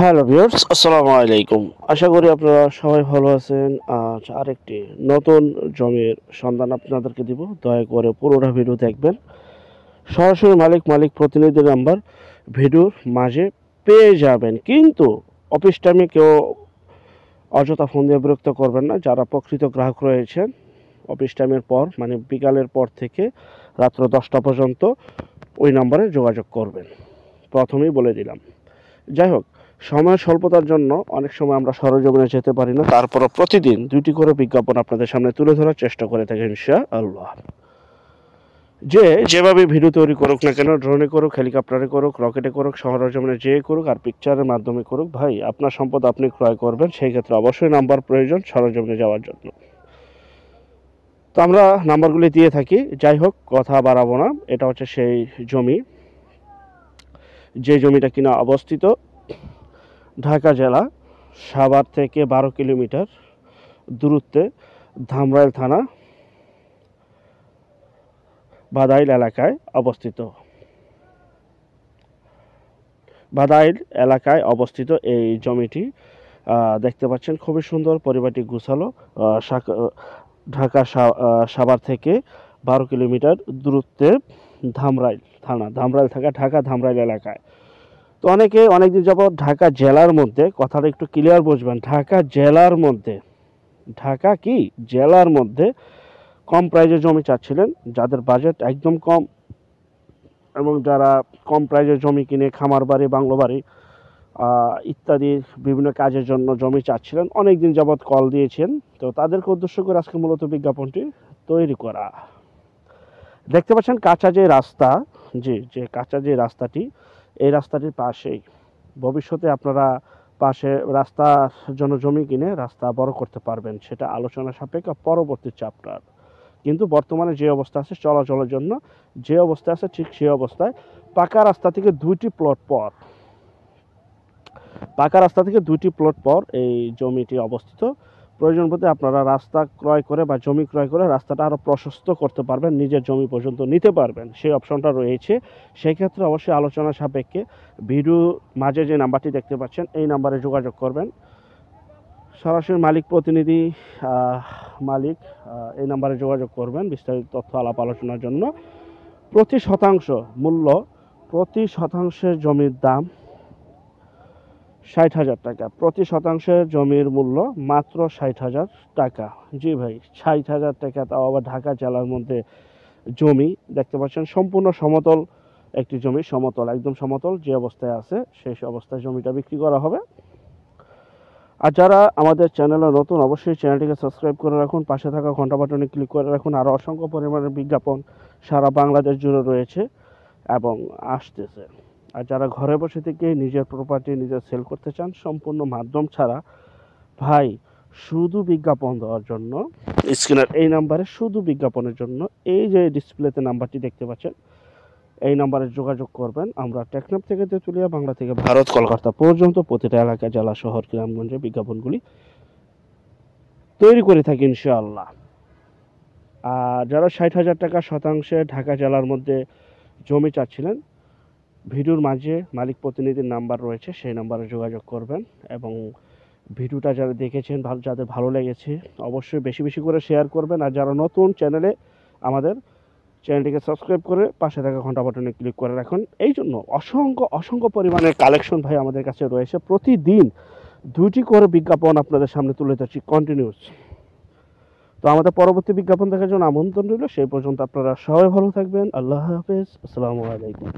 Hello viewers, আসসালামু আলাইকুম। আশা করি আপনারা সবাই ভালো আছেন। আজ আরেকটি নতুন জমির সন্ধান আপনাদেরকে দিব। দয়া করে পুরোটা ভিডিও দেখবেন। সরাসরি মালিক প্রতিনিধি নাম্বার ভিডিওর মাঝে পেয়ে যাবেন, কিন্তু অফিস টাইমে কেউ অযথা ফোন দিয়ে বিরক্ত করবেন না। যারা প্রকৃত গ্রাহক রয়েছেন অফিস টাইমের পর, মানে বিকালের পর থেকে রাত্র 10টা পর্যন্ত ওই নাম্বারে যোগাযোগ করবেন, প্রথমেই বলে দিলাম। যাই হোক, সময়ের স্বল্পতার জন্য অনেক সময় আমরা সরেজমিনে যেতে পারি না, তারপরও প্রতিদিন 2টি করে বিজ্ঞাপন আপনাদের সামনে তুলে ধরার চেষ্টা করে থাকি ইনশাআল্লাহ। যেভাবে ভিডিও তৈরি করুক না কেন, ড্রোনে করুক, হেলিকপ্টারে করুক, রকেটে করুক, সরেজমিনে যে করুক আর পিকচারের মাধ্যমে করুক, ভাই আপনার সম্পদ আপনি ক্রয় করবেন, সেই ক্ষেত্রে অবশ্যই নাম্বার প্রয়োজন সরেজমিনে যাওয়ার জন্য। তো আমরা নাম্বারগুলি দিয়ে থাকি। যাই হোক, কথা বাড়াবো না। এটা হচ্ছে সেই জমি, যে জমিটা কিনা অবস্থিত ঢাকা জেলা সাভার থেকে 12 কিলোমিটার দূরত্বে ধামরাইল থানা বাদাইল এলাকায় অবস্থিত। বাদাইল এলাকায় অবস্থিত এই জমিটি দেখতে পাচ্ছেন, খুবই সুন্দর, পরিবারটি গুছালো। ঢাকা সাভার থেকে 12 কিলোমিটার দূরত্বে ধামরাইল থানা, ধামরাইল থাকা ঢাকা ধামরাইল এলাকায়। তো অনেকদিন যাবৎ ঢাকা জেলার মধ্যে, কথাটা একটু ক্লিয়ার বুঝবেন, ঢাকা জেলার মধ্যে, ঢাকা কি জেলার মধ্যে কম প্রাইজে জমি চাচ্ছিলেন, যাদের বাজেট একদম কম এবং যারা কম প্রাইজে জমি কিনে খামার বাড়ি, বাংলো বাড়ি ইত্যাদি বিভিন্ন কাজের জন্য জমি চাচ্ছিলেন, অনেক দিন যাবৎ কল দিয়েছেন। তো তাদেরকে উদ্দেশ্য করে আজকে মূলত বিজ্ঞাপনটি তৈরি করা। দেখতে পাচ্ছেন কাঁচা যে রাস্তা, যে কাঁচা যে রাস্তাটি, এই রাস্তাটির পাশেই ভবিষ্যতে আপনারা পাশে রাস্তার জন্য জমি কিনে রাস্তা বড় করতে পারবেন, সেটা আলোচনা সাপেক্ষে পরবর্তী চ্যাপ্টার। কিন্তু বর্তমানে যে অবস্থা আছে চলাচলের জন্য, যে অবস্থা আছে ঠিক সেই অবস্থায় পাকা রাস্তা থেকে 2টি প্লট পর এই জমিটি অবস্থিত। প্রয়োজন বোধে আপনারা রাস্তা ক্রয় করে বা জমি ক্রয় করে রাস্তাটা আরও প্রশস্ত করতে পারবেন, নিজের জমি পর্যন্ত নিতে পারবেন, সেই অপশনটা রয়েছে। সেই ক্ষেত্রে অবশ্যই আলোচনা সাপেক্ষে ভিডিও মাঝে যে নাম্বারটি দেখতে পাচ্ছেন এই নাম্বারে যোগাযোগ করবেন। সরাসরি মালিক এই নাম্বারে যোগাযোগ করবেন বিস্তারিত তথ্য আলাপ আলোচনার জন্য। প্রতি শতাংশের জমির দাম 60,000 টাকা। প্রতি শতাংশের জমির মূল্য মাত্র 60,000 টাকা। জি ভাই, 60,000 টাকা, তাও আবার ঢাকা জেলার মধ্যে জমি। দেখতে পাচ্ছেন সম্পূর্ণ সমতল একটি জমি, একদম সমতল যে অবস্থায় আছে সেই অবস্থায় জমিটা বিক্রি করা হবে। আর যারা আমাদের চ্যানেলে নতুন, অবশ্যই চ্যানেলটিকে সাবস্ক্রাইব করে রাখুন, পাশে থাকা ঘন্টা বাটনে ক্লিক করে রাখুন। আরও অসংখ্য পরিমাণের বিজ্ঞাপন সারা বাংলাদেশ জুড়ে রয়েছে এবং আসতেছে। আর যারা ঘরে বসে থেকে নিজের প্রপার্টি নিজে সেল করতে চান সম্পূর্ণ মাধ্যম ছাড়া, ভাই শুধু বিজ্ঞাপন দেওয়ার জন্য স্ক্রিনের এই নাম্বারে, শুধু বিজ্ঞাপনের জন্য এই যে ডিসপ্লেতে নাম্বারটি দেখতে পাচ্ছেন এই নাম্বারে যোগাযোগ করবেন। আমরা টেকনাফ থেকে তেঁতুলিয়া, বাংলা থেকে ভারত, কলকাতা পর্যন্ত প্রতিটা এলাকা, জেলা, শহর, গ্রামগঞ্জে বিজ্ঞাপনগুলি তৈরি করে থাকি ইনশাআল্লাহ। আর যারা 60,000 টাকা শতাংশে ঢাকা জেলার মধ্যে জমি চাচ্ছিলেন, ভিডিওর মাঝে মালিক প্রতিনিধির নাম্বার রয়েছে, সেই নাম্বারে যোগাযোগ করবেন। এবং ভিডিওটা যারা দেখেছেন, যাদের ভালো লেগেছে অবশ্যই বেশি বেশি করে শেয়ার করবেন। আর যারা নতুন চ্যানেলে, আমাদের চ্যানেলটিকে সাবস্ক্রাইব করে পাশে থাকা ঘন্টা বাটনে ক্লিক করে রাখুন। এই জন্য অসংখ্য পরিমাণের কালেকশন ভাই আমাদের কাছে রয়েছে। প্রতিদিন 2টি করে বিজ্ঞাপন আপনাদের সামনে তুলে ধরছি কন্টিনিউস। তো আমাদের পরবর্তী বিজ্ঞাপন দেখার জন্য আমন্ত্রণ রইল। সেই পর্যন্ত আপনারা সবাই ভালো থাকবেন। আল্লাহ হাফেজ, আসসালামু আলাইকুম।